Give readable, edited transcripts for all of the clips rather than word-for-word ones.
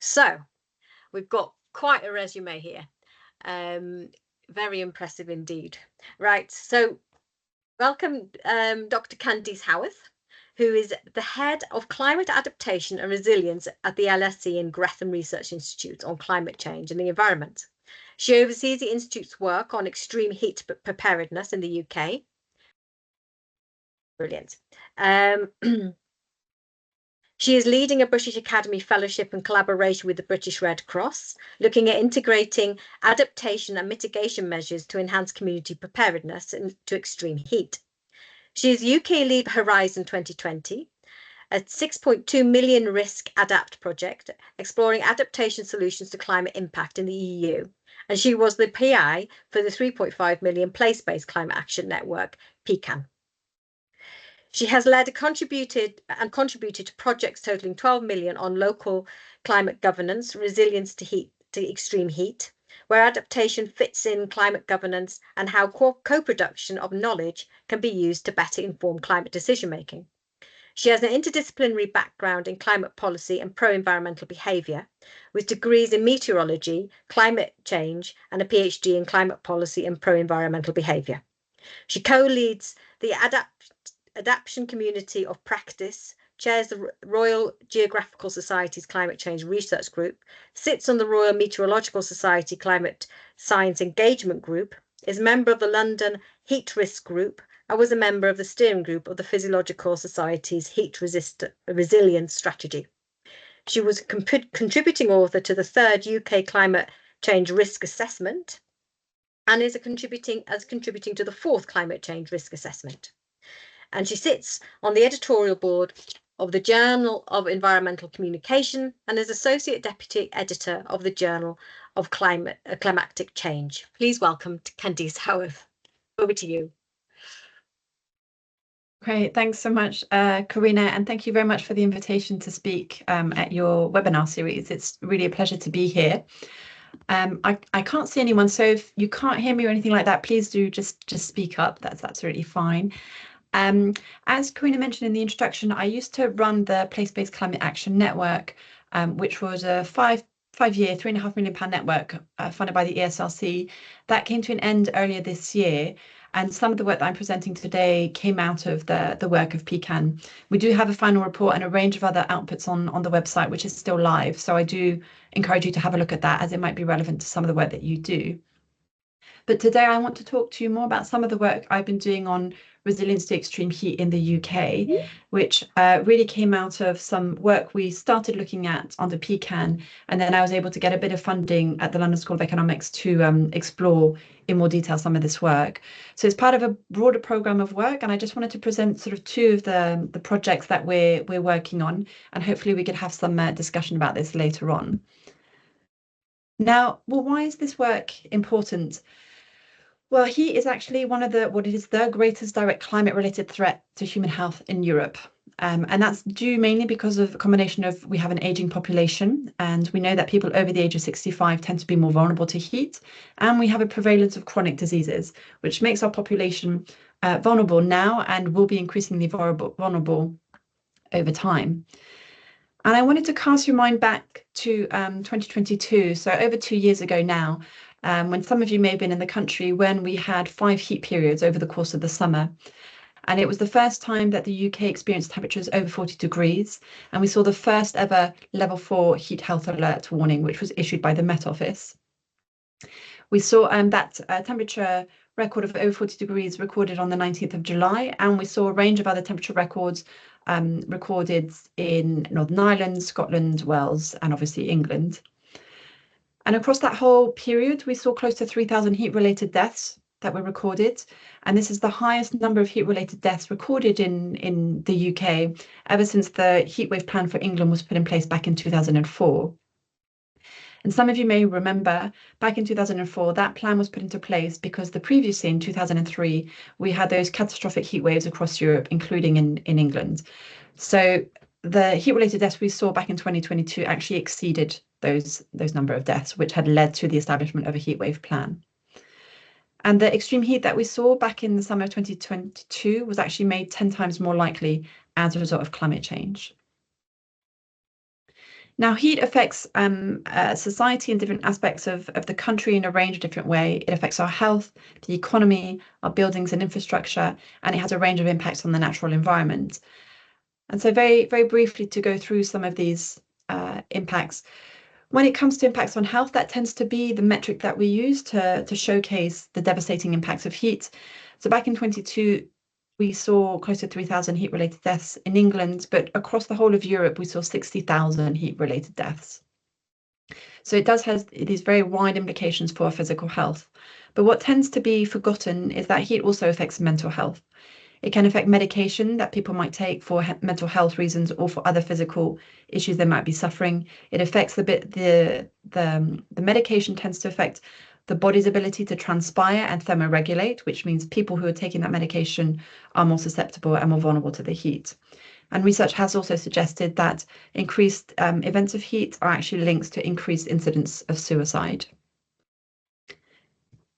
So we've got quite a resume here. Very impressive indeed. Right, so welcome Dr. Candice Howarth, who is the head of climate adaptation and resilience at the LSE in Grantham Research Institute on climate change and the environment. She oversees the Institute's work on extreme heat preparedness in the UK. Brilliant. She is leading a British Academy Fellowship in collaboration with the British Red Cross, looking at integrating adaptation and mitigation measures to enhance community preparedness to extreme heat. She is UK Lead Horizon 2020, a 6.2 million risk adapt project exploring adaptation solutions to climate impact in the EU. And she was the PI for the 3.5 million place-based climate action network, PCAN. She has led contributed to projects totaling 12 million on local climate governance, resilience to extreme heat, where adaptation fits in climate governance and how co-production of knowledge can be used to better inform climate decision making. She has an interdisciplinary background in climate policy and pro-environmental behaviour, with degrees in meteorology, climate change, and a PhD in climate policy and pro-environmental behaviour. She co-leads the Adaptation Community of Practice, chairs the Royal Geographical Society's Climate Change Research Group, sits on the Royal Meteorological Society Climate Science Engagement Group, is a member of the London Heat Risk Group, and was a member of the steering group of the Physiological Society's Heat Resilience Strategy. She was a contributing author to the third UK Climate Change Risk Assessment and is contributing to the fourth Climate Change Risk Assessment. And she sits on the editorial board of the Journal of Environmental Communication and is Associate Deputy Editor of the Journal of Climatic Change. Please welcome Candice Howarth. Over to you. Great, thanks so much, Karina, and thank you very much for the invitation to speak at your webinar series. It's really a pleasure to be here. I can't see anyone, so if you can't hear me or anything like that, please do just speak up. That's absolutely fine. As Karina mentioned in the introduction, I used to run the Place-Based Climate Action Network, which was a five-year, £3.5 million network funded by the ESRC. That came to an end earlier this year, and some of the work that I'm presenting today came out of the work of PCAN. We do have a final report and a range of other outputs on the website, which is still live, so I do encourage you to have a look at that, as it might be relevant to some of the work that you do. But today I want to talk to you more about some of the work I've been doing on resilience to extreme heat in the UK, which really came out of some work we started looking at under PCAN, and then I was able to get a bit of funding at the London School of Economics to explore in more detail some of this work. So it's part of a broader programme of work, and I just wanted to present sort of two of the projects that we're working on, and hopefully we could have some discussion about this later on. Now, well, why is this work important? Well, heat is actually what is the greatest direct climate-related threat to human health in Europe. And that's due mainly because of a combination of, we have an aging population, and we know that people over the age of 65 tend to be more vulnerable to heat, and we have a prevalence of chronic diseases, which makes our population vulnerable now and will be increasingly vulnerable over time. And I wanted to cast your mind back to 2022, so over 2 years ago now, when some of you may have been in the country when we had 5 heat periods over the course of the summer. And it was the first time that the UK experienced temperatures over 40 degrees. And we saw the first ever level 4 heat health alert warning, which was issued by the Met Office. We saw that temperature record of over 40 degrees recorded on the 19th of July. And we saw a range of other temperature records recorded in Northern Ireland, Scotland, Wales, and obviously England. And across that whole period, we saw close to 3,000 heat-related deaths that were recorded. And this is the highest number of heat-related deaths recorded in the UK ever since the heatwave plan for England was put in place back in 2004. And some of you may remember, back in 2004, that plan was put into place because the previous year, in 2003, we had those catastrophic heat waves across Europe, including in England. So the heat-related deaths we saw back in 2022 actually exceeded those number of deaths, which had led to the establishment of a heatwave plan. And the extreme heat that we saw back in the summer of 2022 was actually made 10 times more likely as a result of climate change. Now, heat affects society in different aspects of the country in a range of different ways. It affects our health, the economy, our buildings and infrastructure, and it has a range of impacts on the natural environment. And so very, very briefly to go through some of these impacts. When it comes to impacts on health, that tends to be the metric that we use to showcase the devastating impacts of heat. So back in 22, we saw close to 3,000 heat-related deaths in England, but across the whole of Europe, we saw 60,000 heat-related deaths. So it does have these very wide implications for our physical health. But what tends to be forgotten is that heat also affects mental health. It can affect medication that people might take for mental health reasons or for other physical issues they might be suffering. It affects the medication tends to affect the body's ability to transpire and thermoregulate, which means people who are taking that medication are more susceptible and more vulnerable to the heat. And research has also suggested that increased events of heat are actually linked to increased incidence of suicide.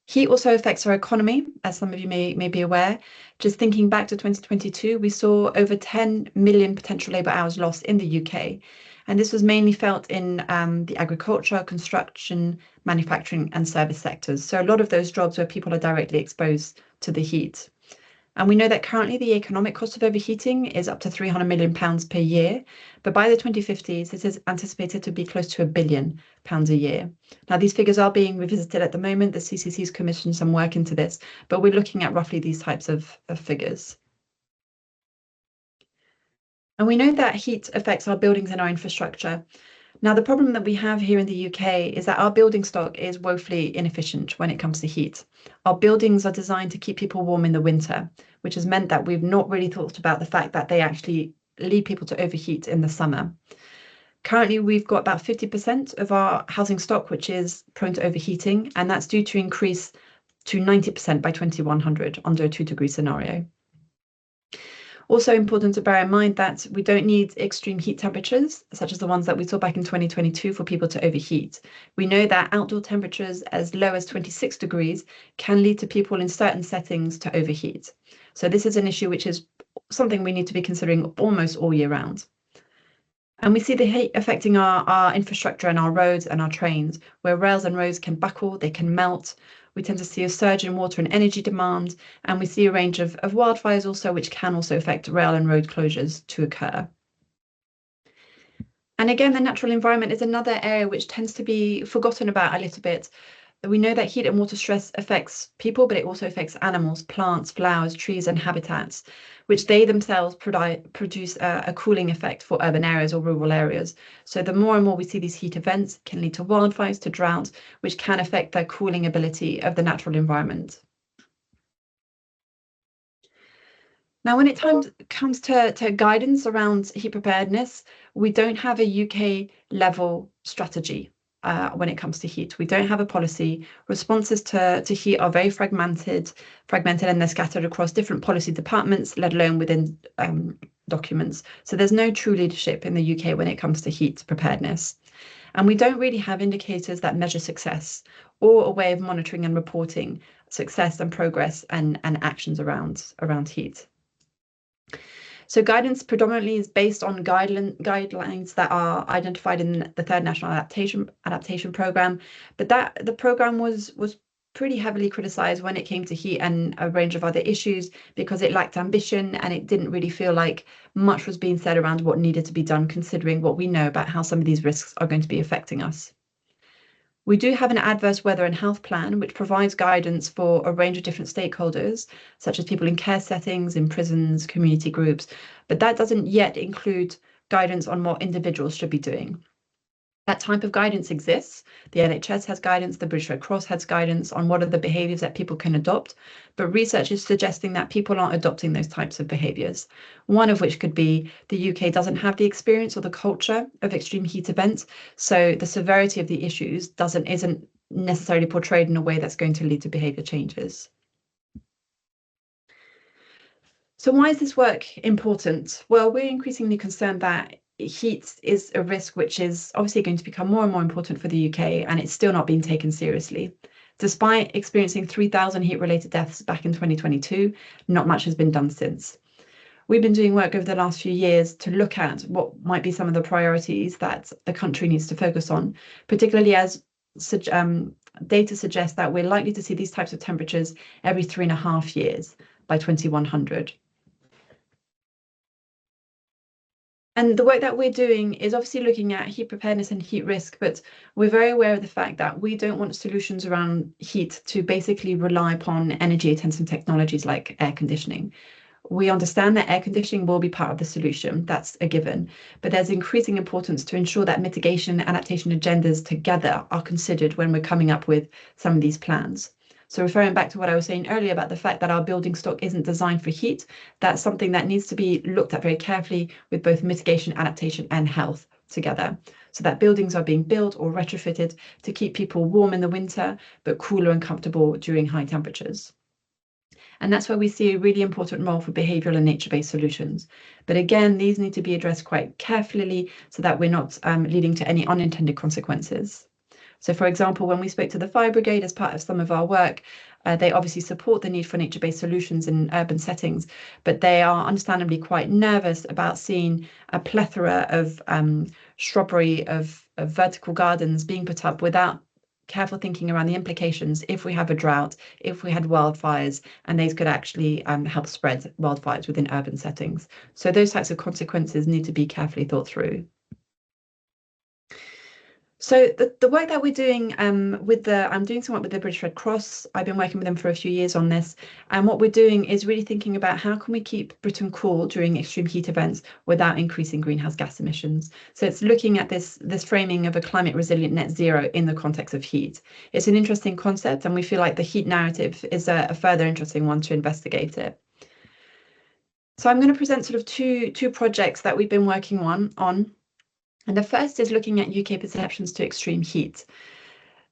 Heat also affects our economy, as some of you may be aware. Just thinking back to 2022, we saw over 10 million potential labour hours lost in the UK. And this was mainly felt in the agriculture, construction, manufacturing and service sectors. So a lot of those jobs where people are directly exposed to the heat. And we know that currently the economic cost of overheating is up to £300 million per year. But by the 2050s, it is anticipated to be close to £1 billion a year. Now, these figures are being revisited at the moment. The CCC's commissioned some work into this, but we're looking at roughly these types of figures. And we know that heat affects our buildings and our infrastructure. Now, the problem that we have here in the UK is that our building stock is woefully inefficient when it comes to heat. Our buildings are designed to keep people warm in the winter, which has meant that we've not really thought about the fact that they actually lead people to overheat in the summer. Currently, we've got about 50% of our housing stock, which is prone to overheating, and that's due to increase to 90% by 2100 under a 2-degree scenario. Also important to bear in mind that we don't need extreme heat temperatures, such as the ones that we saw back in 2022 for people to overheat. We know that outdoor temperatures as low as 26 degrees can lead to people in certain settings to overheat. So this is an issue which is something we need to be considering almost all year round. And we see the heat affecting our infrastructure and our roads and our trains, where rails and roads can buckle, they can melt. We tend to see a surge in water and energy demand, and we see a range of wildfires also, which can also affect rail and road closures to occur. And again, the natural environment is another area which tends to be forgotten about a little bit. We know that heat and water stress affects people, but it also affects animals, plants, flowers, trees, and habitats, which they themselves produce a cooling effect for urban areas or rural areas. So the more and more we see these heat events, it can lead to wildfires, to droughts, which can affect the cooling ability of the natural environment. Now, when it comes to guidance around heat preparedness, we don't have a UK level strategy. When it comes to heat, we don't have a policy. Responses to heat are very fragmented, and they're scattered across different policy departments, let alone within documents. So there's no true leadership in the UK when it comes to heat preparedness. And we don't really have indicators that measure success or a way of monitoring and reporting success and progress and actions around heat. So guidance predominantly is based on guidelines that are identified in the Third National Adaptation Programme, but the programme was pretty heavily criticised when it came to heat and a range of other issues because it lacked ambition and it didn't really feel like much was being said around what needed to be done, considering what we know about how some of these risks are going to be affecting us. We do have an adverse weather and health plan, which provides guidance for a range of different stakeholders, such as people in care settings, in prisons, community groups, but that doesn't yet include guidance on what individuals should be doing. That type of guidance exists. The NHS has guidance, the British Red Cross has guidance on what are the behaviours that people can adopt, but research is suggesting that people aren't adopting those types of behaviours. One of which could be the UK doesn't have the experience or the culture of extreme heat events, so the severity of the issues isn't necessarily portrayed in a way that's going to lead to behaviour changes. So why is this work important? Well, we're increasingly concerned that heat is a risk which is obviously going to become more and more important for the UK, and it's still not being taken seriously. Despite experiencing 3,000 heat-related deaths back in 2022, not much has been done since. we've been doing work over the last few years to look at what might be some of the priorities that the country needs to focus on, particularly as data suggests that we're likely to see these types of temperatures every 3.5 years by 2100. And the work that we're doing is obviously looking at heat preparedness and heat risk, but we're very aware of the fact that we don't want solutions around heat to basically rely upon energy-intensive technologies like air conditioning. We understand that air conditioning will be part of the solution, that's a given, but there's increasing importance to ensure that mitigation and adaptation agendas together are considered when we're coming up with some of these plans. So referring back to what I was saying earlier about the fact that our building stock isn't designed for heat, that's something that needs to be looked at very carefully with both mitigation, adaptation and health together, so that buildings are being built or retrofitted to keep people warm in the winter, but cooler and comfortable during high temperatures. And that's where we see a really important role for behavioural and nature-based solutions. But again, these need to be addressed quite carefully so that we're not leading to any unintended consequences. So for example, when we spoke to the Fire Brigade as part of some of our work, they obviously support the need for nature-based solutions in urban settings, but they are understandably quite nervous about seeing a plethora of shrubbery, of vertical gardens being put up without careful thinking around the implications if we have a drought, if we had wildfires, and these could actually help spread wildfires within urban settings. So those types of consequences need to be carefully thought through. So the work that we're doing I'm doing some work with the British Red Cross. I've been working with them for a few years on this. And what we're doing is really thinking about how can we keep Britain cool during extreme heat events without increasing greenhouse gas emissions. So it's looking at this framing of a climate resilient net zero in the context of heat. It's an interesting concept, and we feel like the heat narrative is a further interesting one to investigate it. So I'm going to present sort of two projects that we've been working on. And the first is looking at UK perceptions to extreme heat.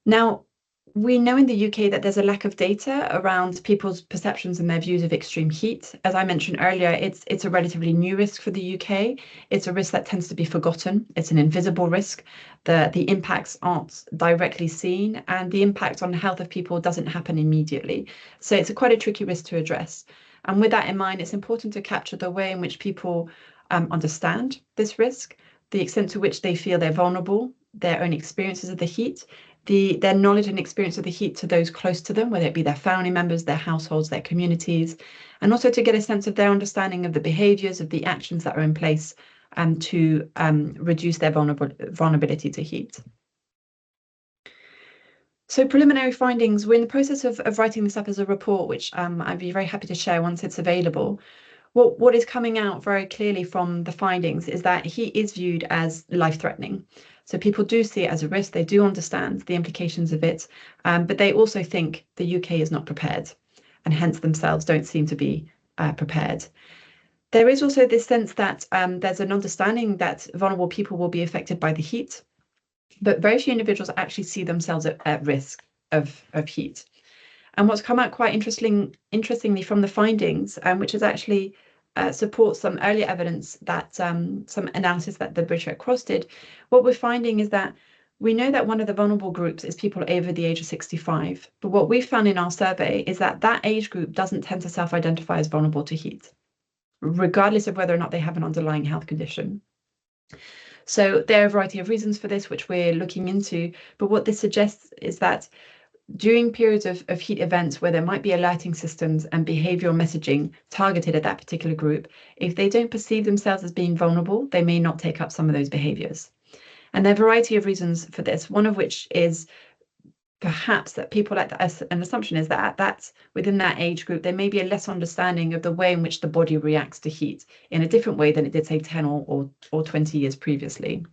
Now, we know in the UK that there's a lack of data around people's perceptions and their views of extreme heat. As I mentioned earlier, it's a relatively new risk for the UK. It's a risk that tends to be forgotten. It's an invisible risk. The impacts aren't directly seen, and the impact on the health of people doesn't happen immediately. So it's quite a tricky risk to address. And with that in mind, it's important to capture the way in which people understand this risk, the extent to which they feel they're vulnerable, their own experiences of the heat, their knowledge and experience of the heat to those close to them, whether it be their family members, their households, their communities, and also to get a sense of their understanding of the behaviours, of the actions that are in place to reduce their vulnerability to heat. So preliminary findings, we're in the process of writing this up as a report, which I'd be very happy to share once it's available. What is coming out very clearly from the findings is that heat is viewed as life-threatening. So people do see it as a risk, they do understand the implications of it, but they also think the UK is not prepared, and hence themselves don't seem to be prepared. There is also this sense that there's an understanding that vulnerable people will be affected by the heat, but very few individuals actually see themselves at risk of heat. And what's come out quite interestingly from the findings, which is actually supports some earlier evidence that some analysis that the British Red Cross did, what we're finding is that we know that one of the vulnerable groups is people over the age of 65. But what we found in our survey is that that age group doesn't tend to self-identify as vulnerable to heat, regardless of whether or not they have an underlying health condition. So there are a variety of reasons for this, which we're looking into. But what this suggests is that during periods of heat events where there might be alerting systems and behavioural messaging targeted at that particular group, if they don't perceive themselves as being vulnerable, they may not take up some of those behaviours. And there are a variety of reasons for this, one of which is perhaps that people like an assumption is that within that age group, there may be a less understanding of the way in which the body reacts to heat in a different way than it did, say, 10 or 20 years previously.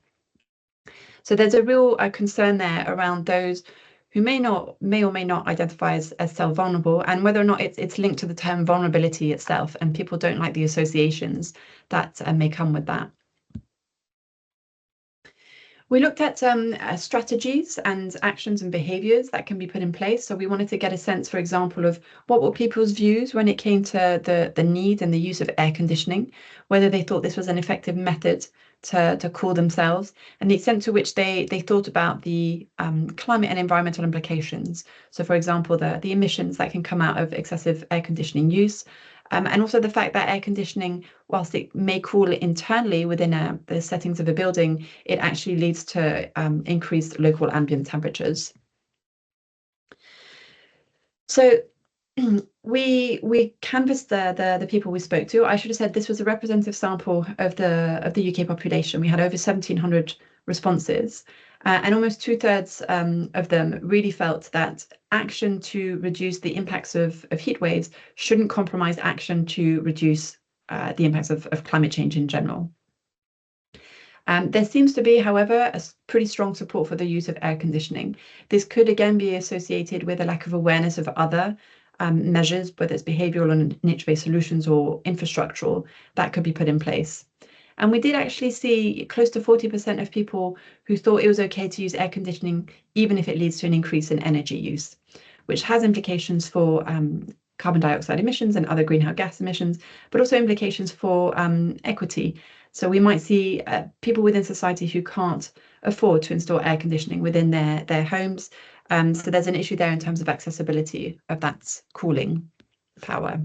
So there's a real concern there around those who may or may not identify as self-vulnerable, and whether or not it's linked to the term vulnerability itself, and people don't like the associations that may come with that. We looked at strategies and actions and behaviours that can be put in place. So we wanted to get a sense, for example, of what were people's views when it came to the need and the use of air conditioning, whether they thought this was an effective method to cool themselves, and the extent to which they thought about the climate and environmental implications. So, for example, the emissions that can come out of excessive air conditioning use, And also the fact that air conditioning, whilst it may cool it internally within the settings of a building, it actually leads to increased local ambient temperatures. So we canvassed the people we spoke to. I should have said this was a representative sample of the UK population. We had over 1,700 responses, and almost 2/3 of them really felt that action to reduce the impacts of heat waves shouldn't compromise action to reduce the impacts of climate change in general. There seems to be, however, a pretty strong support for the use of air conditioning. This could again be associated with a lack of awareness of other measures, whether it's behavioural and nature-based solutions or infrastructural, that could be put in place. And we did actually see close to 40% of people who thought it was okay to use air conditioning, even if it leads to an increase in energy use, which has implications for carbon dioxide emissions and other greenhouse gas emissions, but also implications for equity. So we might see people within society who can't afford to install air conditioning within their homes. So there's an issue there in terms of accessibility of that cooling power.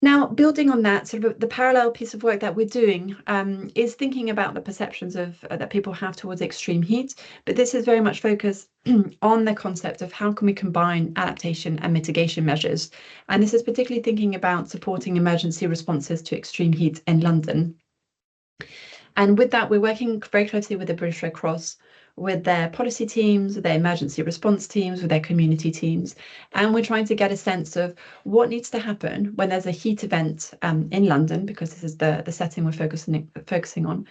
Now, building on that, sort of the parallel piece of work that we're doing is thinking about the perceptions of that people have towards extreme heat, but this is very much focused on the concept of how can we combine adaptation and mitigation measures. And this is particularly thinking about supporting emergency responses to extreme heat in London. And with that, we're working very closely with the British Red Cross, with their policy teams, their emergency response teams, with their community teams. And we're trying to get a sense of what needs to happen when there's a heat event in London, because this is the setting we're focusing on.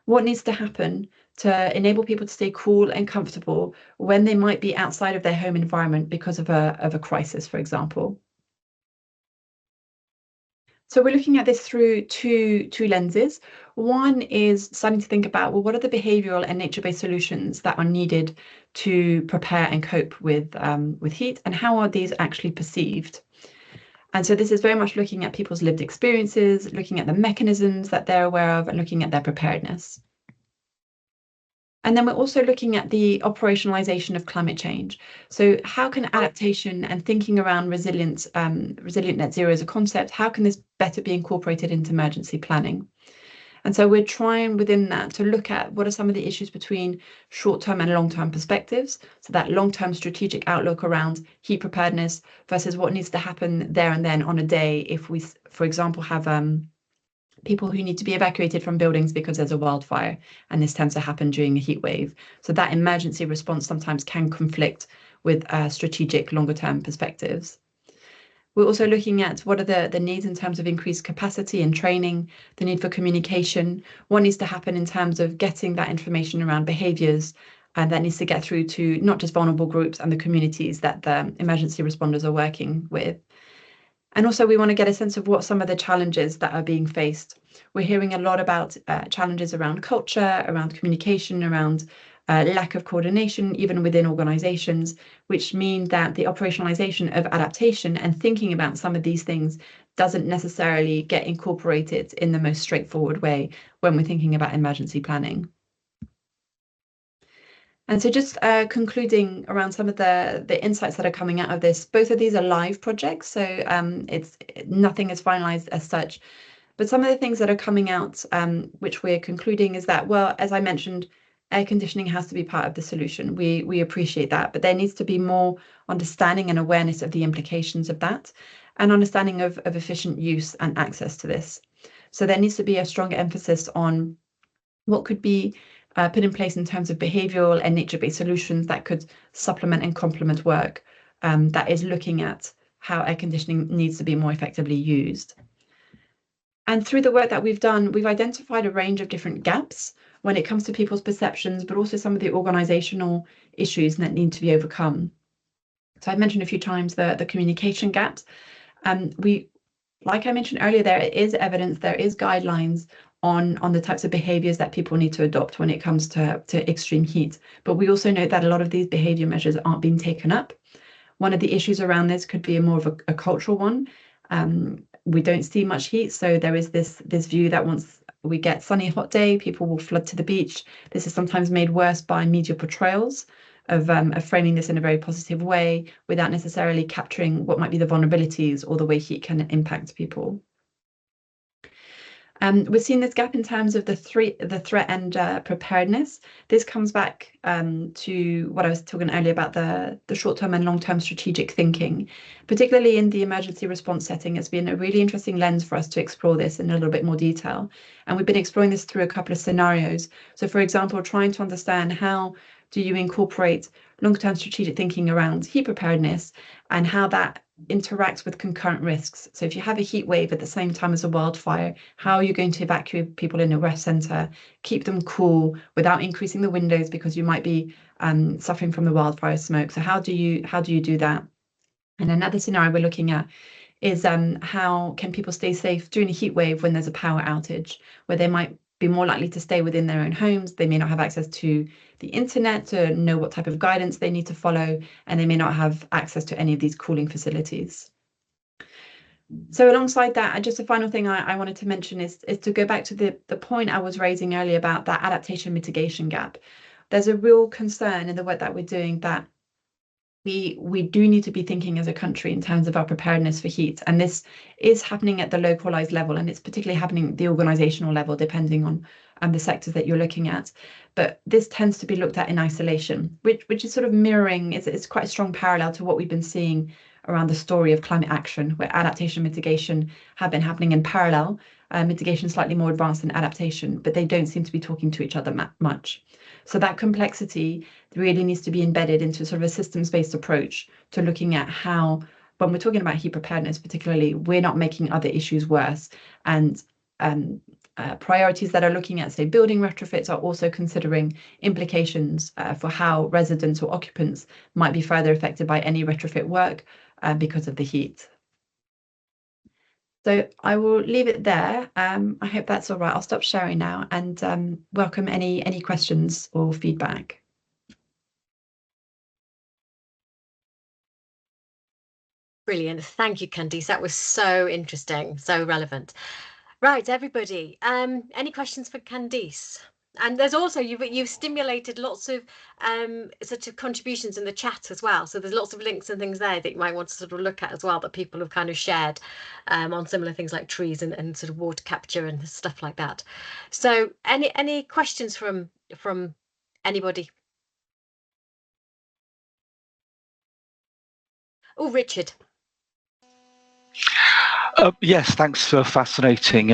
What needs to happen to enable people to stay cool and comfortable when they might be outside of their home environment because of a crisis, for example. So we're looking at this through two lenses. One is starting to think about, well, what are the behavioural and nature-based solutions that are needed to prepare and cope with heat, and how are these actually perceived? And so this is very much looking at people's lived experiences, looking at the mechanisms that they're aware of, and looking at their preparedness. And then we're also looking at the operationalization of climate change. So how can adaptation and thinking around resilient net zero as a concept, how can this better be incorporated into emergency planning? And so we're trying within that to look at what are some of the issues between short-term and long-term perspectives. So that long-term strategic outlook around heat preparedness versus what needs to happen there and then on a day if we, for example, have people who need to be evacuated from buildings because there's a wildfire, and this tends to happen during a heat wave. So that emergency response sometimes can conflict with strategic longer-term perspectives. We're also looking at what are the needs in terms of increased capacity and training, the need for communication, what needs to happen in terms of getting that information around behaviours, and that needs to get through to not just vulnerable groups and the communities that the emergency responders are working with. And also we want to get a sense of what some of the challenges that are being faced. We're hearing a lot about challenges around culture, around communication, around lack of coordination, even within organizations, which mean that the operationalization of adaptation and thinking about some of these things doesn't necessarily get incorporated in the most straightforward way when we're thinking about emergency planning. And so just concluding around some of the insights that are coming out of this, both of these are live projects, so nothing is finalized as such. But some of the things that are coming out, which we're concluding, is that, well, as I mentioned, air conditioning has to be part of the solution. We appreciate that, but there needs to be more understanding and awareness of the implications of that, and understanding of efficient use and access to this. So there needs to be a stronger emphasis on what could be put in place in terms of behavioural and nature-based solutions that could supplement and complement work that is looking at how air conditioning needs to be more effectively used. And through the work that we've done, we've identified a range of different gaps when it comes to people's perceptions, but also some of the organisational issues that need to be overcome. So I've mentioned a few times the communication gaps. Like I mentioned earlier, there is evidence, there is guidelines on the types of behaviours that people need to adopt when it comes to extreme heat. But we also note that a lot of these behaviour measures aren't being taken up. One of the issues around this could be more of a cultural one. We don't see much heat, so there is this view that once we get sunny, hot day, people will flood to the beach. This is sometimes made worse by media portrayals framing this in a very positive way without necessarily capturing what might be the vulnerabilities or the way heat can impact people. We're seeing this gap in terms of the threat and preparedness. This comes back to what I was talking earlier about the short-term and long-term strategic thinking, particularly in the emergency response setting. It's been a really interesting lens for us to explore this in a little bit more detail. And we've been exploring this through a couple of scenarios. So, for example, trying to understand how do you incorporate long-term strategic thinking around heat preparedness and how that interacts with concurrent risks. So if you have a heat wave at the same time as a wildfire, how are you going to evacuate people in a rest centre, keep them cool without increasing the windows because you might be suffering from the wildfire smoke? So how do you do that? And another scenario we're looking at is how can people stay safe during a heat wave when there's a power outage, where they might be more likely to stay within their own homes. They may not have access to the internet to know what type of guidance they need to follow, and they may not have access to any of these cooling facilities. So alongside that, just a final thing I wanted to mention is to go back to the point I was raising earlier about that adaptation mitigation gap. There's a real concern in the work that we're doing that we do need to be thinking as a country in terms of our preparedness for heat. And this is happening at the localized level, and it's particularly happening at the organizational level, depending on the sectors that you're looking at. But this tends to be looked at in isolation, which is sort of mirroring, it's quite a strong parallel to what we've been seeing around the story of climate action, where adaptation and mitigation have been happening in parallel. Mitigation is slightly more advanced than adaptation, but they don't seem to be talking to each other much. So that complexity really needs to be embedded into sort of a systems-based approach to looking at how, when we're talking about heat preparedness particularly, we're not making other issues worse. And priorities that are looking at, say, building retrofits are also considering implications for how residents or occupants might be further affected by any retrofit work because of the heat. So I will leave it there. I hope that's all right. I'll stop sharing now and welcome any questions or feedback. Brilliant. Thank you, Candice. That was so interesting, so relevant. Right, everybody. Any questions for Candice? And there's also, you've stimulated lots of sort of contributions in the chat as well. So there's lots of links and things there that you might want to sort of look at as well, that people have kind of shared on similar things like trees and sort of water capture and stuff like that. So any questions from anybody? Oh, Richard. Yes, thanks for a fascinating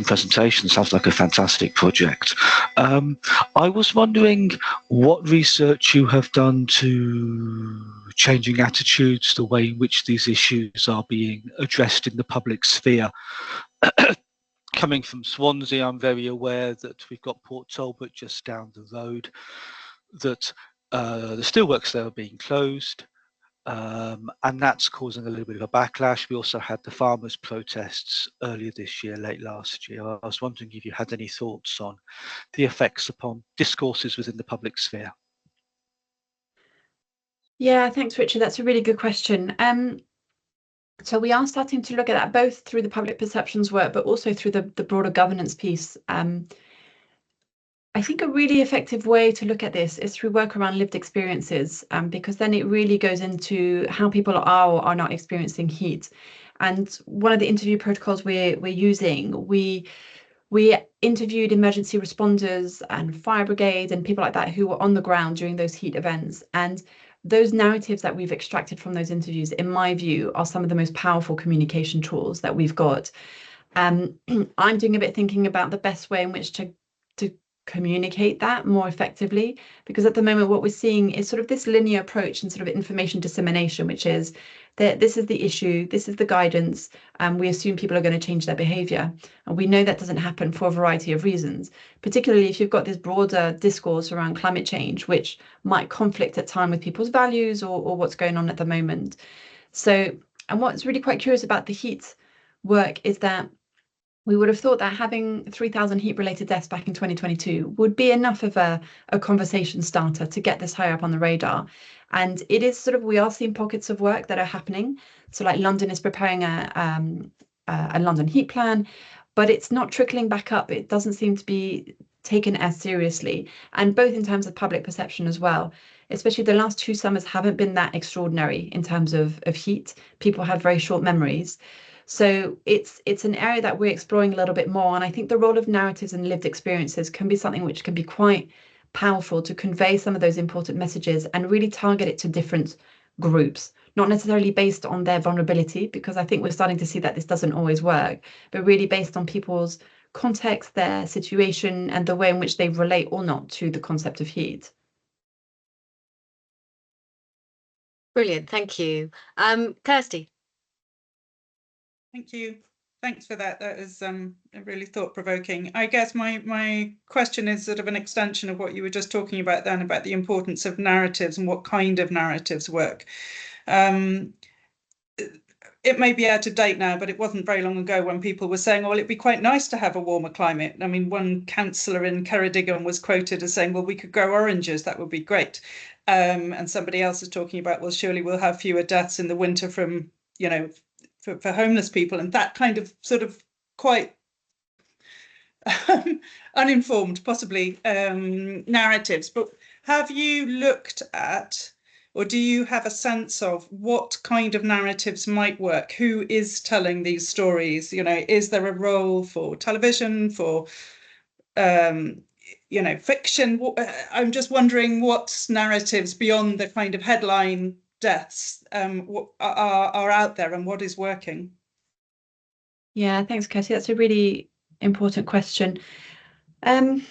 presentation. Sounds like a fantastic project. I was wondering what research you have done to changing attitudes, the way in which these issues are being addressed in the public sphere. Coming from Swansea, I'm very aware that we've got Port Talbot just down the road, that the steelworks there are being closed. And that's causing a little bit of a backlash. We also had the farmers' protests earlier this year, late last year. I was wondering if you had any thoughts on the effects upon discourses within the public sphere. Yeah, thanks, Richard. That's a really good question. So we are starting to look at that both through the public perceptions work, but also through the broader governance piece. I think a really effective way to look at this is through work around lived experiences, because then it really goes into how people are or are not experiencing heat. And one of the interview protocols we're using, we interviewed emergency responders and fire brigade and people like that who were on the ground during those heat events. And those narratives that we've extracted from those interviews, in my view, are some of the most powerful communication tools that we've got. I'm doing a bit thinking about the best way in which to communicate that more effectively, because at the moment what we're seeing is sort of this linear approach and sort of information dissemination, which is that this is the issue, this is the guidance, and we assume people are going to change their behavior. And we know that doesn't happen for a variety of reasons, particularly if you've got this broader discourse around climate change, which might conflict at time with people's values or what's going on at the moment. So, and what's really quite curious about the heat work is that we would have thought that having 3,000 heat-related deaths back in 2022 would be enough of a conversation starter to get this higher up on the radar. And it is sort of, we are seeing pockets of work that are happening. So like London is preparing a London heat plan, but it's not trickling back up. It doesn't seem to be taken as seriously, and both in terms of public perception as well. Especially the last 2 summers haven't been that extraordinary in terms of heat. People have very short memories. So it's an area that we're exploring a little bit more. And I think the role of narratives and lived experiences can be something which can be quite powerful to convey some of those important messages and really target it to different groups, not necessarily based on their vulnerability, because I think we're starting to see that this doesn't always work, but really based on people's context, their situation, and the way in which they relate or not to the concept of heat. Brilliant, thank you. Kirsty. Thank you. Thanks for that. That is really thought-provoking. I guess my question is sort of an extension of what you were just talking about then, about the importance of narratives and what kind of narratives work. It may be out of date now, but it wasn't very long ago when people were saying, oh, well, it'd be quite nice to have a warmer climate. I mean, one councillor in Ceredigion was quoted as saying, well, we could grow oranges, that would be great. And somebody else is talking about, well, surely we'll have fewer deaths in the winter from, you know, for homeless people, and that kind of sort of quite uninformed, possibly, narratives. But have you looked at, or do you have a sense of what kind of narratives might work? Who is telling these stories? You know, is there a role for television, for you know, fiction? I'm just wondering what narratives beyond the kind of headline deaths are out there, and what is working? Yeah, thanks, Kirsty. That's a really important question. I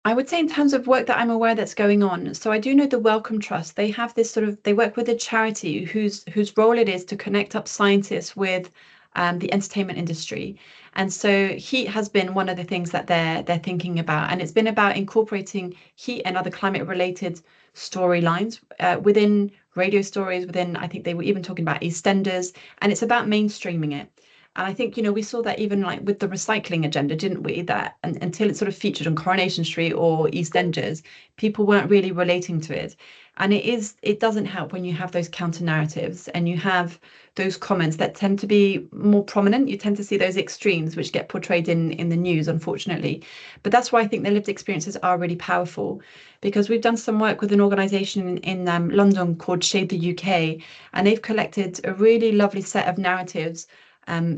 would say in terms of work that I'm aware that's going on. So I do know the Wellcome Trust. They have this sort of, they work with a charity whose role it is to connect up scientists with the entertainment industry. And so heat has been one of the things that they're thinking about. And it's been about incorporating heat and other climate related storylines within radio stories, within, I think they were even talking about EastEnders, and it's about mainstreaming it. And I think, you know, we saw that even like with the recycling agenda, didn't we? That until it sort of featured on Coronation Street or EastEnders, people weren't really relating to it. And it doesn't help when you have those counter narratives and you have those comments that tend to be more prominent. You tend to see those extremes which get portrayed in the news, unfortunately. But that's why I think the lived experiences are really powerful, because we've done some work with an organisation in London called Shade the UK, and they've collected a really lovely set of narratives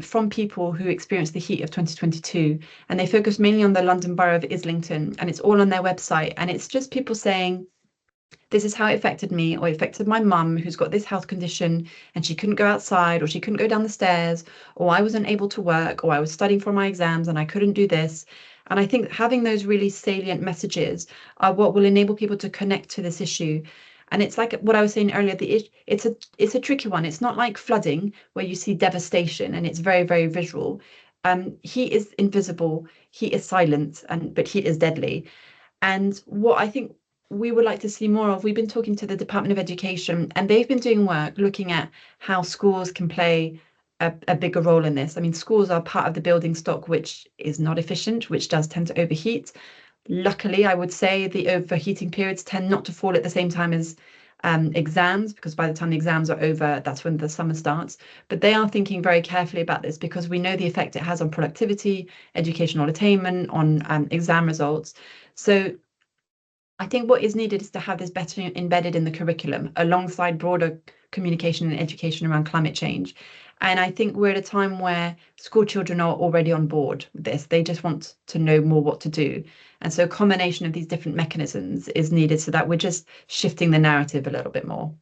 from people who experienced the heat of 2022, and they focus mainly on the London Borough of Islington, and it's all on their website, and it's just people saying, this is how it affected me, or it affected my mum who's got this health condition and she couldn't go outside, or she couldn't go down the stairs, or I wasn't able to work, or I was studying for my exams and I couldn't do this. And I think having those really salient messages are what will enable people to connect to this issue. And it's like what I was saying earlier, it's a tricky one. It's not like flooding where you see devastation and it's very, very visual. Heat is invisible, heat is silent, but heat is deadly. And what I think we would like to see more of, we've been talking to the Department of Education, and they've been doing work looking at how schools can play a bigger role in this. I mean, schools are part of the building stock, which is not efficient, which does tend to overheat. Luckily, I would say the overheating periods tend not to fall at the same time as exams, because by the time the exams are over, that's when the summer starts. But they are thinking very carefully about this because we know the effect it has on productivity, educational attainment, on exam results. So I think what is needed is to have this better embedded in the curriculum alongside broader communication and education around climate change. And I think we're at a time where school children are already on board with this. They just want to know more what to do. And so a combination of these different mechanisms is needed so that we're just shifting the narrative a little bit more.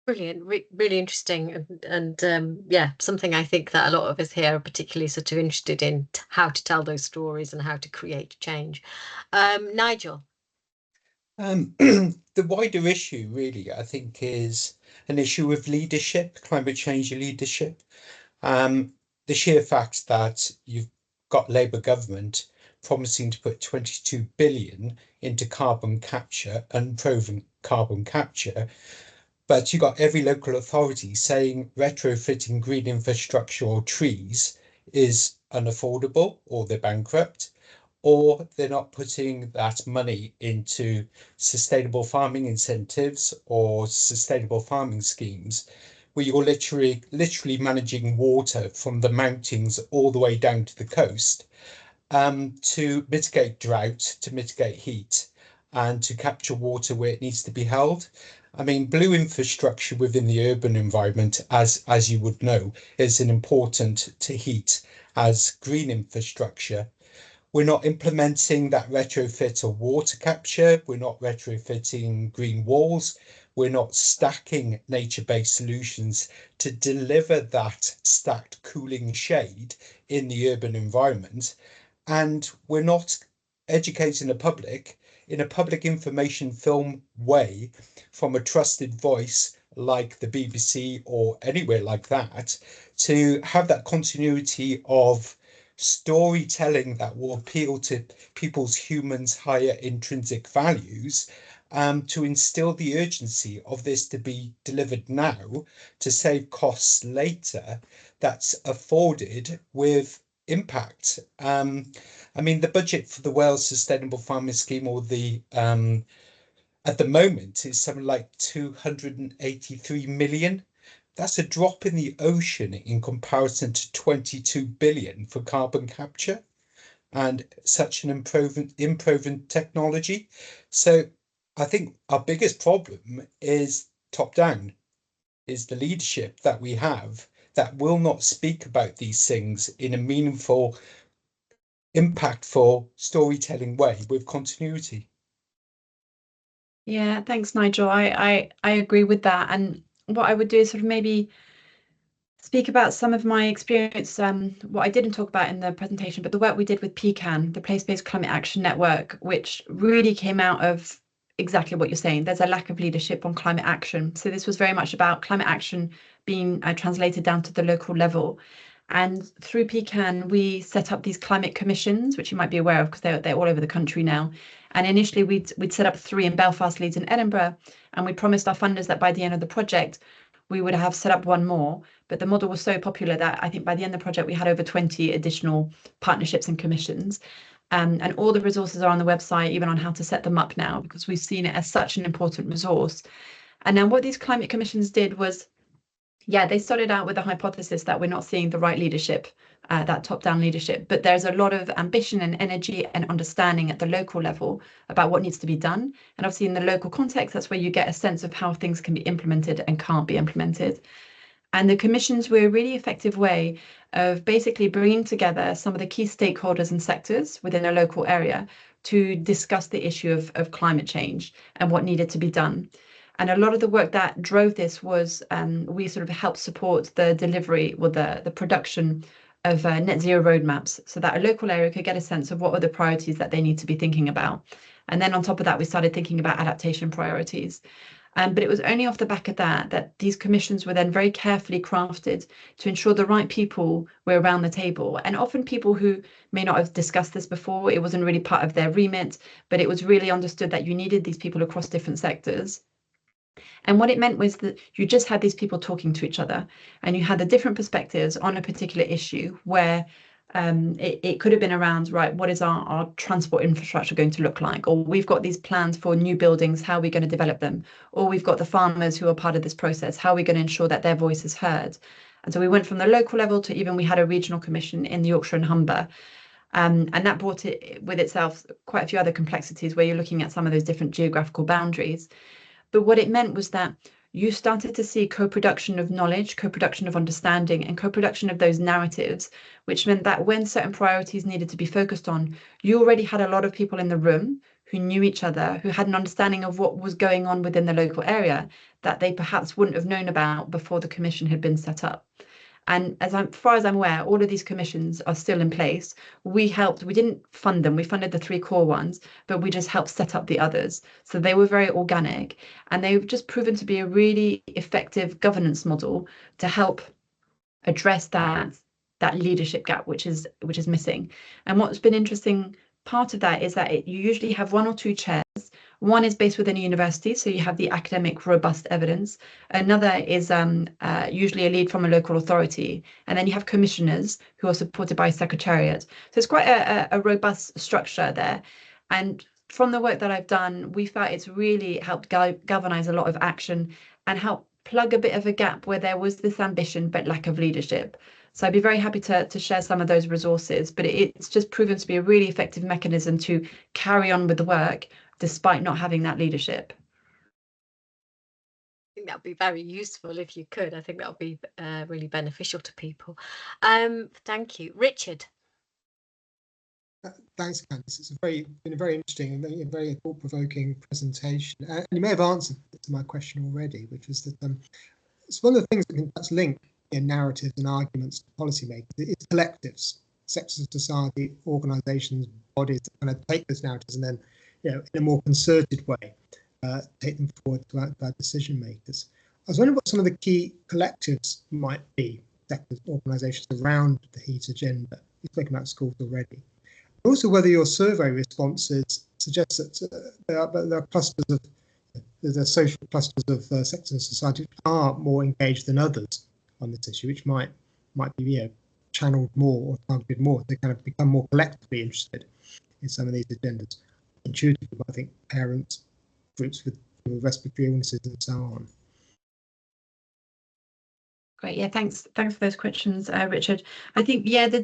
Brilliant, really interesting, and yeah, something I think that a lot of us here are particularly sort of interested in, how to tell those stories and how to create change. Nigel. The wider issue, really, I think, is an issue of leadership, climate change leadership. The sheer fact that you've got Labour government promising to put 22 billion into carbon capture, unproven carbon capture, but you've got every local authority saying retrofitting green infrastructure or trees is unaffordable, or they're bankrupt, or they're not putting that money into sustainable farming incentives or sustainable farming schemes, where you're literally managing water from the mountains all the way down to the coast, to mitigate drought, to mitigate heat, and to capture water where it needs to be held. I mean, blue infrastructure within the urban environment, as you would know, is as important to heat as green infrastructure. We're not implementing that retrofit of water capture. We're not retrofitting green walls. We're not stacking nature-based solutions to deliver that stacked cooling shade in the urban environment. And we're not educating the public in a public information film way from a trusted voice like the BBC or anywhere like that, to have that continuity of storytelling that will appeal to humans' higher intrinsic values, to instill the urgency of this to be delivered now to save costs later, that's afforded with impact. I mean, the budget for the Wales Sustainable Farming Scheme, or the at the moment, is something like 283 million. That's a drop in the ocean in comparison to 22 billion for carbon capture and such an improving technology. So I think our biggest problem is top down, is the leadership that we have that will not speak about these things in a meaningful, impactful storytelling way with continuity. Yeah, thanks, Nigel. I agree with that. And what I would do is sort of maybe speak about some of my experience, what I didn't talk about in the presentation, but the work we did with PCAN, the Place-Based Climate Action Network, which really came out of exactly what you're saying. There's a lack of leadership on climate action. So this was very much about climate action being translated down to the local level. And through PCAN, we set up these climate commissions, which you might be aware of because they're all over the country now. And initially, we'd set up 3 in Belfast, Leeds, and Edinburgh, and we promised our funders that by the end of the project, we would have set up 1 more. But the model was so popular that I think by the end of the project, we had over 20 additional partnerships and commissions. And all the resources are on the website, even on how to set them up now, because we've seen it as such an important resource. And then what these climate commissions did was, yeah, they started out with a hypothesis that we're not seeing the right leadership, that top-down leadership, but there's a lot of ambition and energy and understanding at the local level about what needs to be done. And obviously in the local context, that's where you get a sense of how things can be implemented and can't be implemented. And the commissions were a really effective way of basically bringing together some of the key stakeholders and sectors within a local area to discuss the issue of climate change and what needed to be done. And a lot of the work that drove this was we sort of helped support the delivery or the production of net zero roadmaps, so that a local area could get a sense of what are the priorities that they need to be thinking about. And then on top of that, we started thinking about adaptation priorities. But it was only off the back of that these commissions were then very carefully crafted to ensure the right people were around the table. And often people who may not have discussed this before, it wasn't really part of their remit, but it was really understood that you needed these people across different sectors. And what it meant was that you just had these people talking to each other, and you had the different perspectives on a particular issue where it could have been around, right, what is our transport infrastructure going to look like? Or we've got these plans for new buildings, how are we going to develop them? Or we've got the farmers who are part of this process, how are we going to ensure that their voice is heard? And so we went from the local level to even we had a regional commission in the Yorkshire and Humber. And that brought it with itself quite a few other complexities where you're looking at some of those different geographical boundaries. But what it meant was that you started to see co-production of knowledge, co-production of understanding, and co-production of those narratives, which meant that when certain priorities needed to be focused on, you already had a lot of people in the room who knew each other, who had an understanding of what was going on within the local area that they perhaps wouldn't have known about before the commission had been set up. And as far as I'm aware, all of these commissions are still in place. We didn't fund them, we funded the 3 core ones, but we just helped set up the others. So they were very organic, and they've just proven to be a really effective governance model to help address that leadership gap, which is missing. And what's been interesting part of that is that you usually have 1 or 2 chairs. One is based within a university, so you have the academic robust evidence. Another is usually a lead from a local authority. And then you have commissioners who are supported by a secretariat. So it's quite a robust structure there. And from the work that I've done, we felt it's really helped galvanize a lot of action and help plug a bit of a gap where there was this ambition but lack of leadership. So I'd be very happy to share some of those resources, but it's just proven to be a really effective mechanism to carry on with the work despite not having that leadership. I think that would be very useful if you could. I think that would be really beneficial to people. Thank you. Richard. Thanks, Candice. It's been a very interesting and very thought-provoking presentation. And you may have answered to my question already, which was that it's one of the things that can perhaps link in narratives and arguments to policymakers. It's collectives, sectors of society, organisations, bodies that kind of take those narratives and then, in a more concerted way, take them forward to our decision makers. I was wondering what some of the key collectives might be, sectors, organisations around the HEAT agenda. You've spoken about schools already. Also, whether your survey responses suggest that there are clusters of the social clusters of sectors of society which are more engaged than others on this issue, which might be channeled more or targeted more. They kind of become more collectively interested in some of these agendas. Intuitively, I think parents, groups with respiratory illnesses, and so on. Great, yeah, thanks for those questions, Richard. I think the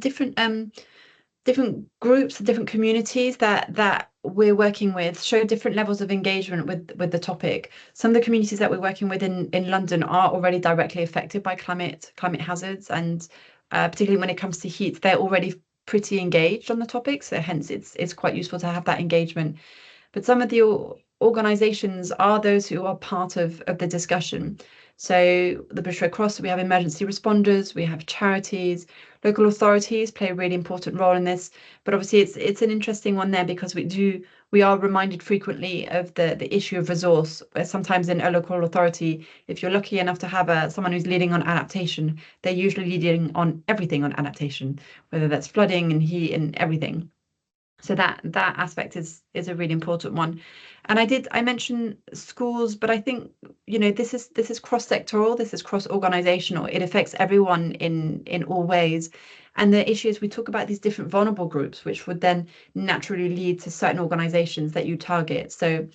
different groups, different communities that we're working with show different levels of engagement with the topic. Some of the communities that we're working with in London are already directly affected by climate hazards, and particularly when it comes to heat, they're already pretty engaged on the topic. So hence it's quite useful to have that engagement. But some of the organisations are those who are part of the discussion. So the British Red Cross, we have emergency responders, we have charities, local authorities play a really important role in this. But obviously it's an interesting one there because we are reminded frequently of the issue of resource. Where sometimes in a local authority, if you're lucky enough to have someone who's leading on adaptation, they're usually leading on everything on adaptation, whether that's flooding and heat and everything. So that aspect is a really important one. And I mentioned schools, but I think this is cross-sectoral, this is cross-organizational. It affects everyone in all ways. And the issue is we talk about these different vulnerable groups, which would then naturally lead to certain organizations that you target. So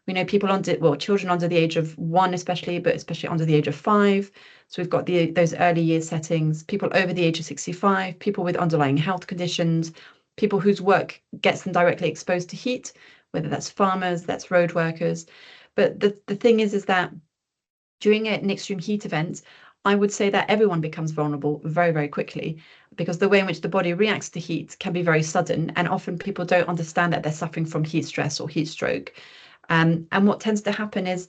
we know children under the age of 1 especially, but especially under the age of 5. So we've got those early year settings, people over the age of 65, people with underlying health conditions, people whose work gets them directly exposed to heat, whether that's farmers, that's road workers. But the thing is that during an extreme heat event, I would say that everyone becomes vulnerable very, very quickly, because the way in which the body reacts to heat can be very sudden, and often people don't understand that they're suffering from heat stress or heat stroke. And what tends to happen is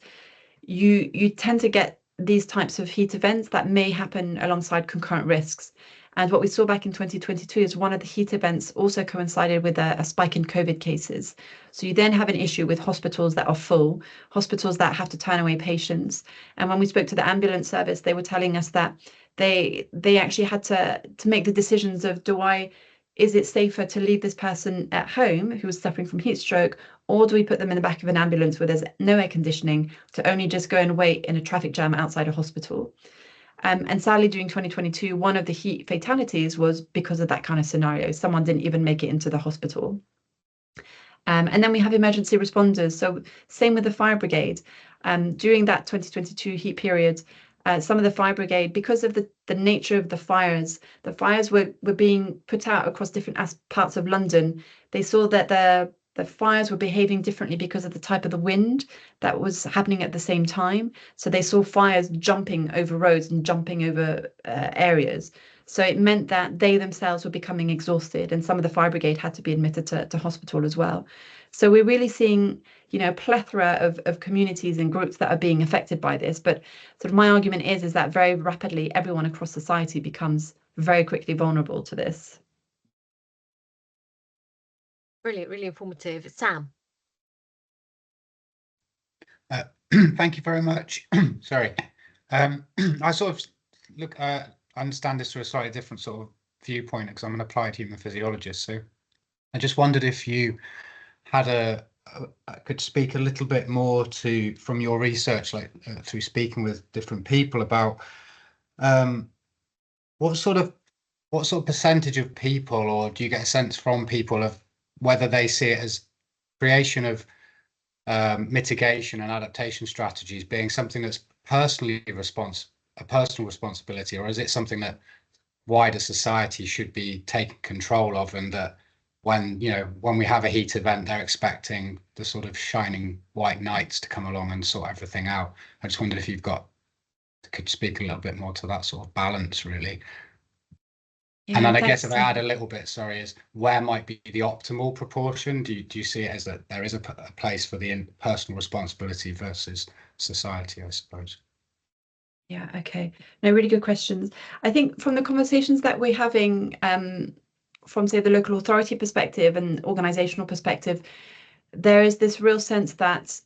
you tend to get these types of heat events that may happen alongside concurrent risks. And what we saw back in 2022 is one of the heat events also coincided with a spike in COVID cases. So you then have an issue with hospitals that are full, hospitals that have to turn away patients. And when we spoke to the ambulance service, they were telling us that they actually had to make the decisions of is it safer to leave this person at home who was suffering from heat stroke, or do we put them in the back of an ambulance where there's no air conditioning to only just go and wait in a traffic jam outside a hospital? And sadly, during 2022, one of the heat fatalities was because of that kind of scenario. Someone didn't even make it into the hospital. And then we have emergency responders. So same with the fire brigade. During that 2022 heat period, some of the fire brigade, because of the nature of the fires were being put out across different parts of London. They saw that the fires were behaving differently because of the type of the wind that was happening at the same time. So they saw fires jumping over roads and jumping over areas. So it meant that they themselves were becoming exhausted, and some of the fire brigade had to be admitted to hospital as well. So we're really seeing, a plethora of communities and groups that are being affected by this. But sort of my argument is that very rapidly, everyone across society becomes very quickly vulnerable to this. Brilliant, really informative. Sam. Thank you very much. Sorry. I sort of understand this through a slightly different sort of viewpoint because I'm an applied human physiologist. So I just wondered if you had could speak a little bit more from your research, like through speaking with different people about what sort of percentage of people, or do you get a sense from people of whether they see it as creation of mitigation and adaptation strategies being something that's a personal responsibility, or is it something that wider society should be taking control of, and that when we have a heat event, they're expecting the sort of shining white knights to come along and sort everything out? I just wondered if could speak a little bit more to that sort of balance, really. Yeah, and then I thanks. guess if I add a little bit, sorry, is where might be the optimal proportion? Do you see it as that there is a place for the personal responsibility versus society, I suppose? Yeah, okay. No, really good questions. I think from the conversations that we're having from, say, the local authority perspective and organizational perspective, there is this real sense that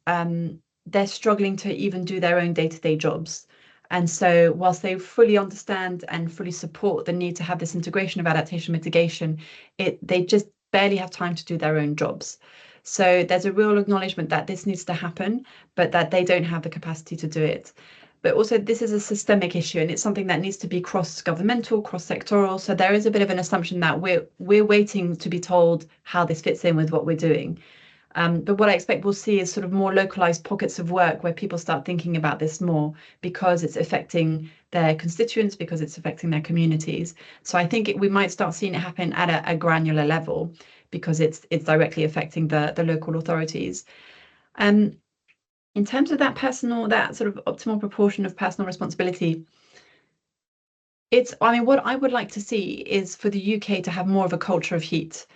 they're struggling to even do their own day-to-day jobs. And so whilst they fully understand and fully support the need to have this integration of adaptation mitigation, they just barely have time to do their own jobs. So there's a real acknowledgement that this needs to happen, but that they don't have the capacity to do it. But also this is a systemic issue, and it's something that needs to be cross-governmental, cross-sectoral. So there is a bit of an assumption that we're waiting to be told how this fits in with what we're doing. But what I expect we'll see is sort of more localized pockets of work where people start thinking about this more, because it's affecting their constituents, because it's affecting their communities. So I think we might start seeing it happen at a granular level, because it's directly affecting the local authorities. In terms of that sort of optimal proportion of personal responsibility, what I would like to see is for the UK to have more of a culture of heat.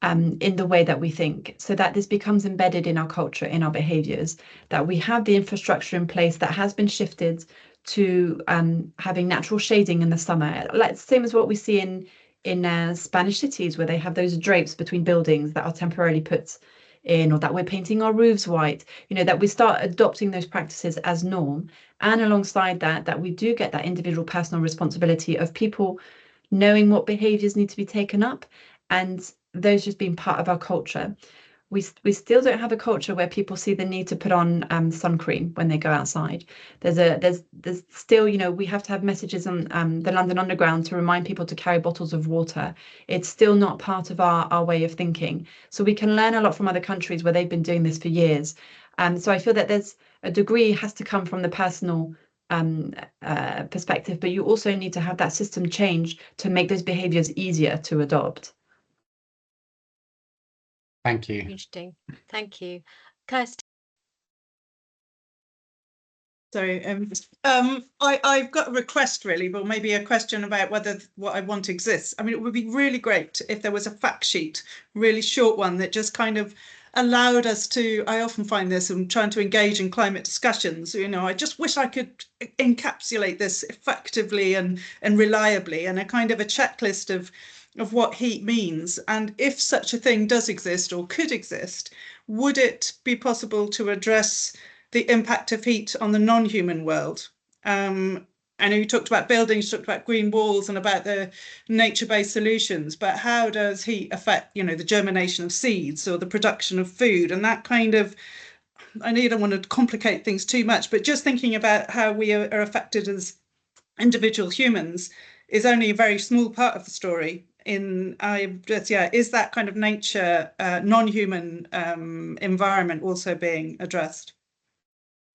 In the way that we think, so that this becomes embedded in our culture, in our behaviours, that we have the infrastructure in place that has been shifted to having natural shading in the summer, like same as what we see in Spanish cities, where they have those drapes between buildings that are temporarily put in, or that we're painting our roofs white, that we start adopting those practices as norm. And alongside that we do get that individual personal responsibility of people knowing what behaviours need to be taken up, and those just being part of our culture. We still don't have a culture where people see the need to put on sun cream when they go outside. There's still, we have to have messages on the London Underground to remind people to carry bottles of water. It's still not part of our way of thinking. So we can learn a lot from other countries where they've been doing this for years. So I feel that there's a degree has to come from the personal perspective, but you also need to have that system change to make those behaviours easier to adopt. Thank you. Interesting. Thank you. Kirsty. Sorry, I've got a request really, but maybe a question about whether what I want exists. I mean, it would be really great if there was a fact sheet, really short one, that just kind of allowed us to, I often find this, I'm trying to engage in climate discussions, I just wish I could encapsulate this effectively and reliably, and a kind of a checklist of what heat means. And if such a thing does exist or could exist, would it be possible to address the impact of heat on the non-human world? I know you talked about buildings, you talked about green walls and about the nature-based solutions, but how does heat affect, the germination of seeds or the production of food? And that kind of, I know you don't want to complicate things too much, but just thinking about how we are affected as individual humans is only a very small part of the story. Is that kind of nature, non-human environment also being addressed?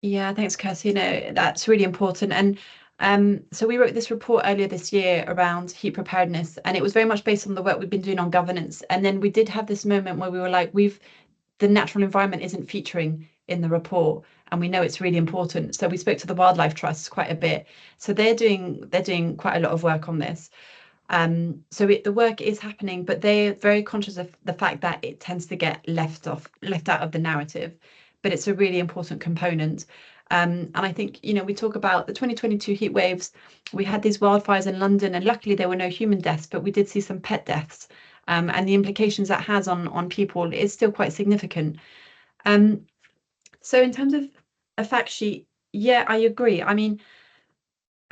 Yeah, thanks, Kirsty. That's really important. And so we wrote this report earlier this year around heat preparedness, and it was very much based on the work we've been doing on governance. And then we did have this moment where we were like, the natural environment isn't featuring in the report, and we know it's really important. So we spoke to the Wildlife Trust quite a bit. So they're doing quite a lot of work on this. So the work is happening, but they're very conscious of the fact that it tends to get left out of the narrative, but it's a really important component. And I think, we talk about the 2022 heat waves. We had these wildfires in London, and luckily there were no human deaths, but we did see some pet deaths. And the implications that has on people is still quite significant. So in terms of a fact sheet, yeah, I agree. I mean,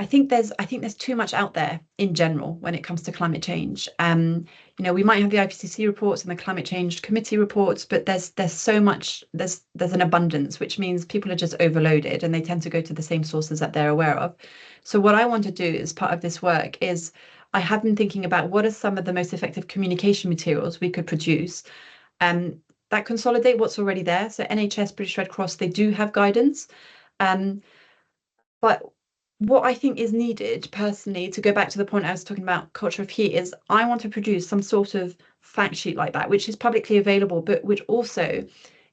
I think there's too much out there in general when it comes to climate change. We might have the IPCC reports and the climate change committee reports, but there's so much, there's an abundance, which means people are just overloaded and they tend to go to the same sources that they're aware of. So what I want to do as part of this work is I have been thinking about what are some of the most effective communication materials we could produce that consolidate what's already there. So NHS, British Red Cross, they do have guidance. But what I think is needed personally, to go back to the point I was talking about culture of heat, is I want to produce some sort of fact sheet like that, which is publicly available, but which also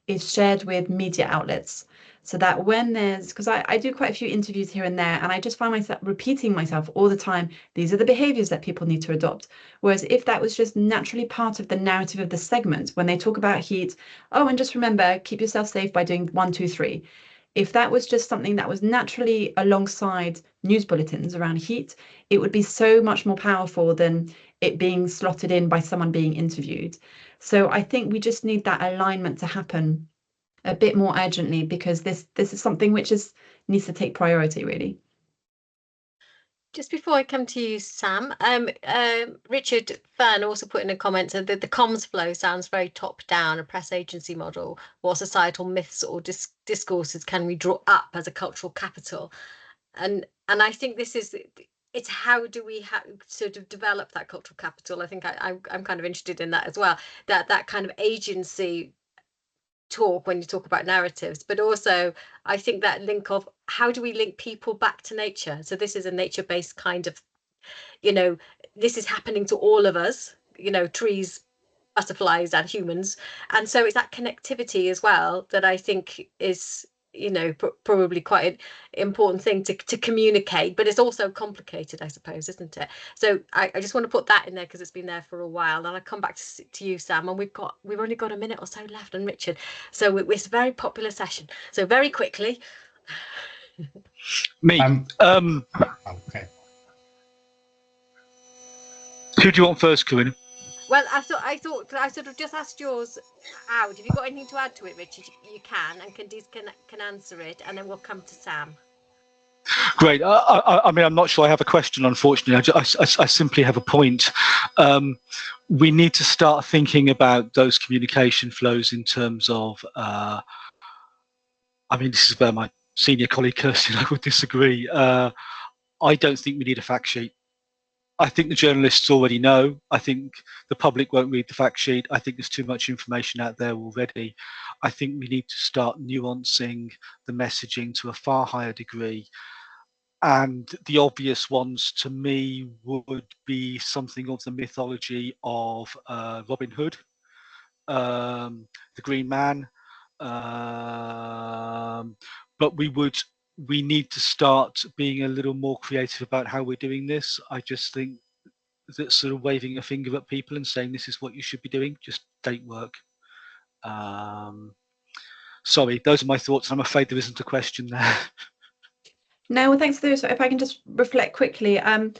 is shared with media outlets. So that when there's, because I do quite a few interviews here and there, and I just find myself repeating myself all the time, these are the behaviors that people need to adopt. Whereas if that was just naturally part of the narrative of the segment, when they talk about heat, oh, and just remember, keep yourself safe by doing 1, 2, 3. If that was just something that was naturally alongside news bulletins around heat, it would be so much more powerful than it being slotted in by someone being interviewed. So I think we just need that alignment to happen a bit more urgently, because this is something which needs to take priority, really. Just before I come to you, Sam, Richard Fern also put in a comment that the comms flow sounds very top-down, a press agency model. What societal myths or discourses can we draw up as a cultural capital? And I think this is, it's how do we sort of develop that cultural capital? I think I'm kind of interested in that as well, that kind of agency talk when you talk about narratives, but also I think that link of how do we link people back to nature? So this is a nature-based kind of, this is happening to all of us, trees, butterflies and humans, and so it's that connectivity as well that I think is probably quite an important thing to communicate, but it's also complicated, I suppose, isn't it? So I just want to put that in there because it's been there for a while, and I come back to you, Sam, and we've only got a minute or so left, and Richard, so it's a very popular session, so very quickly. Me. Okay. Who do you want first, Corinne? Well, I thought I sort of just asked yours out. Have you got anything to add to it, Richard? You can, and Candice can answer it, and then we'll come to Sam. Great. I mean, I'm not sure I have a question, unfortunately. I simply have a point. We need to start thinking about those communication flows in terms of, I mean, this is where my senior colleague Kirsty and I would disagree. I don't think we need a fact sheet. I think the journalists already know. I think the public won't read the fact sheet. I think there's too much information out there already. I think we need to start nuancing the messaging to a far higher degree. And the obvious ones to me would be something of the mythology of Robin Hood, the Green Man. But we need to start being a little more creative about how we're doing this. I just think that sort of waving a finger at people and saying this is what you should be doing just don't work. Sorry, those are my thoughts. I'm afraid there isn't a question there. No, well, thanks for those. If I can just reflect quickly, I mean,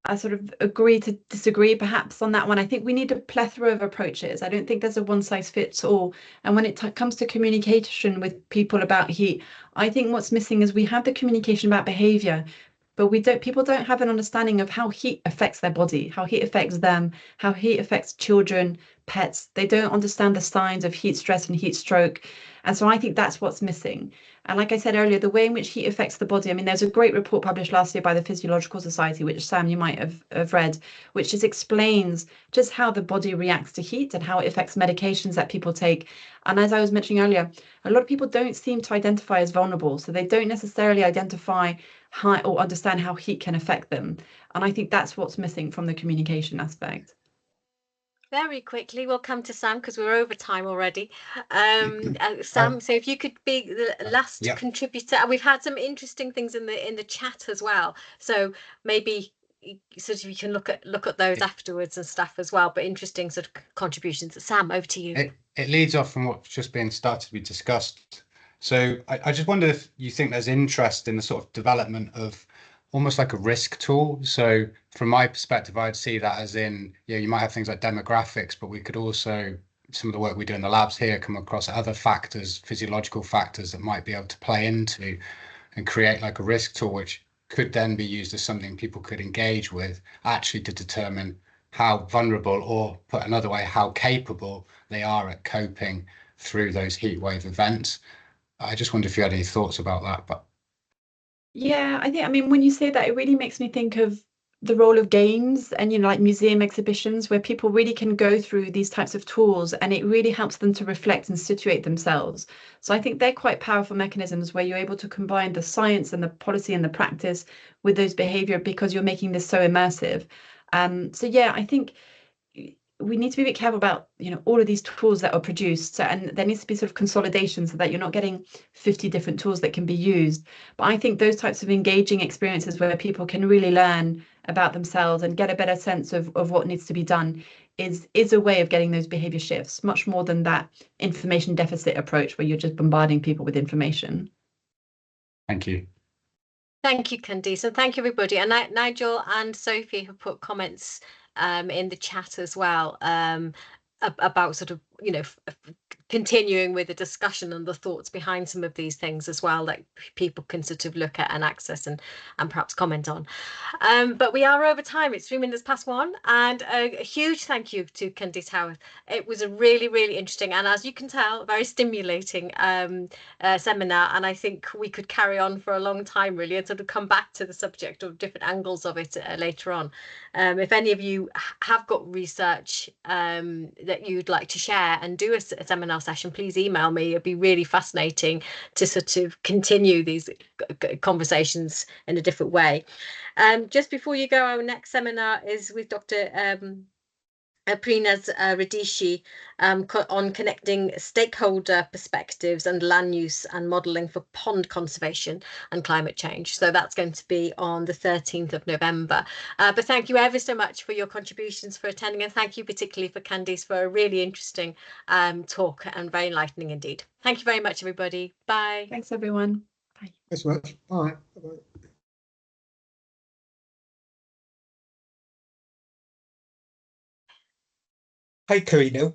I sort of agree to disagree perhaps on that one. I think we need a plethora of approaches. I don't think there's a one size fits all. And when it comes to communication with people about heat, I think what's missing is we have the communication about behavior, but people don't have an understanding of how heat affects their body, how heat affects them, how heat affects children, pets. They don't understand the signs of heat stress and heat stroke. And so I think that's what's missing. And like I said earlier, the way in which heat affects the body, I mean, there's a great report published last year by the Physiological Society, which Sam, you might have read, which just explains just how the body reacts to heat and how it affects medications that people take. And as I was mentioning earlier, a lot of people don't seem to identify as vulnerable, so they don't necessarily identify or understand how heat can affect them. And I think that's what's missing from the communication aspect. Very quickly, we'll come to Sam because we're over time already. Sam, so if you could be the last contributor, and we've had some interesting things in the chat as well. So maybe sort of you can look at those afterwards and stuff as well. But interesting sort of contributions. Sam, over to you. It leads off from what's just been started to be discussed. So I just wonder if you think there's interest in the sort of development of almost like a risk tool. So from my perspective, I'd see that as in, you might have things like demographics, but we could also, some of the work we do in the labs here, come across other factors, physiological factors that might be able to play into and create like a risk tool, which could then be used as something people could engage with actually to determine how vulnerable, or put another way, how capable they are at coping through those heat wave events. I just wonder if you had any thoughts about that. But yeah, I mean, when you say that, it really makes me think of the role of games and, like museum exhibitions where people really can go through these types of tools, and it really helps them to reflect and situate themselves. So I think they're quite powerful mechanisms where you're able to combine the science and the policy and the practice with those behavior, because you're making this so immersive. So yeah, I think we need to be a bit careful about, all of these tools that are produced. So, and there needs to be sort of consolidation so that you're not getting 50 different tools that can be used. But I think those types of engaging experiences where people can really learn about themselves and get a better sense of what needs to be done is a way of getting those behavior shifts, much more than that information deficit approach where you're just bombarding people with information. Thank you. Thank you, Candice, and thank you, everybody. And Nigel and Sophie have put comments in the chat as well about sort of, continuing with the discussion and the thoughts behind some of these things as well, that people can sort of look at and access and perhaps comment on. But we are over time. It's 3 minutes past 1, and a huge thank you to Candice Howarth. It was a really, really interesting, and as you can tell, very stimulating seminar, and I think we could carry on for a long time really, and sort of come back to the subject of different angles of it later on. If any of you have got research that you'd like to share and do a seminar session, please email me. It'd be really fascinating to sort of continue these conversations in a different way. Just before you go, our next seminar is with Dr. Preenaz Radishi on connecting stakeholder perspectives and land use and modelling for pond conservation and climate change. So that's going to be on the 13th of November. But thank you ever so much for your contributions, for attending, and thank you particularly for Candice for a really interesting talk and very enlightening indeed. Thank you very much, everybody. Bye. Thanks, everyone. Bye. Thanks so much. Bye. Bye-bye. Hi, Karina.